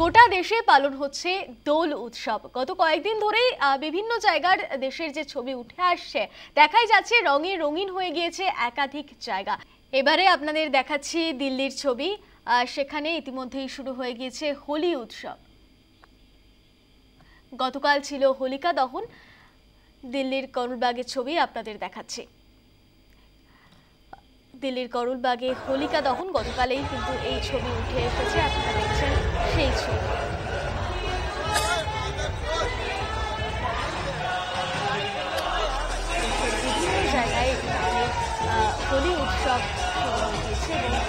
গোটা দেশে পালন হচ্ছে দোল উৎসব। গত কয়েকদিন ধরেই বিভিন্ন জায়গার দেশের যে ছবি উঠে আসছে, দেখাই যাচ্ছে রঙে রঙিন হয়ে গিয়েছে একাধিক জায়গা। এবারে আপনাদের দেখাচ্ছি দিল্লির ছবি। সেখানে ইতিমধ্যেই শুরু হয়ে গিয়েছে হোলি উৎসব। গতকাল ছিল হোলিকা দহন। দিল্লির করুলবাগের ছবি আপনাদের দেখাচ্ছি। দিল্লির করুলবাগে হোলিকা দহন গতকালেই কিন্তু এই ছবি উঠে এসেছে, আপনারা দেখছেন সেই ছবি। বিভিন্ন জায়গায় হোলি উৎসব শুরু হয়ে গিয়েছে এবং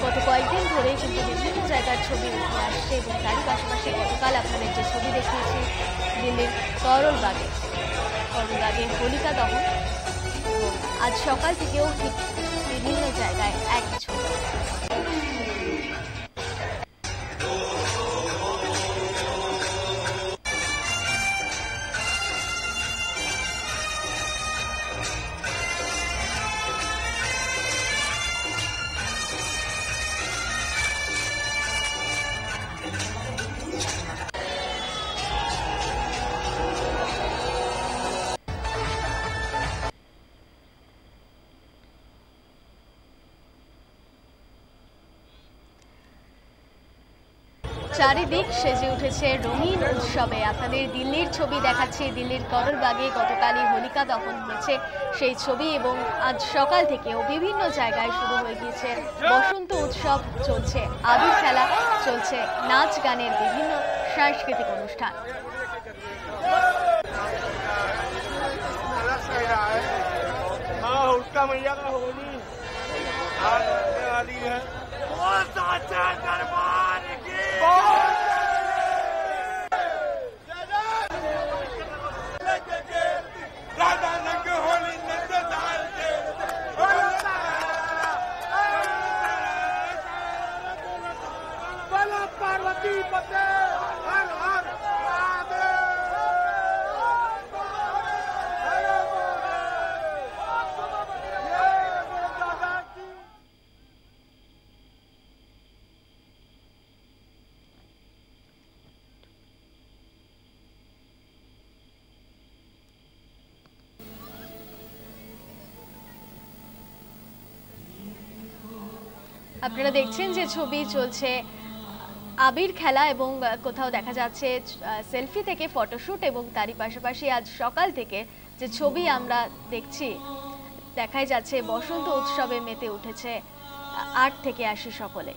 গত কয়েকদিন ধরে কিন্তু বিভিন্ন জায়গার ছবি উঠে আসছে এবং তারই পাশাপাশি গতকাল আপনাদের যে ছবি দেখিয়েছি দিল্লির করুলবাগে হোলিকা দহন, আজ সকাল থেকেও ঠিক বিভিন্ন জায়গায় একই ছবি। চারিদিক সেজে উঠেছে রঙিন উৎসবে। আপনাদের দিল্লির ছবি দেখাচ্ছে, দিল্লির করুলবাগে গতকালই হোলিকা দহন হয়েছে সেই ছবি এবং আজ সকাল থেকেও বিভিন্ন জায়গায় শুরু হয়ে গিয়েছে বসন্ত উৎসব। চলছে আবির খেলা, চলছে নাচ গানের বিভিন্ন সাংস্কৃতিক অনুষ্ঠান। আপনারা দেখছেন যে ছবি চলছে আবির খেলা এবং কোথাও দেখা যাচ্ছে সেলফি থেকে ফটোশুট এবং তারই পাশাপাশি আজ সকাল থেকে যে ছবি আমরা দেখছি, দেখাই যাচ্ছে বসন্ত উৎসবে মেতে উঠেছে 8 থেকে 80 সকলে।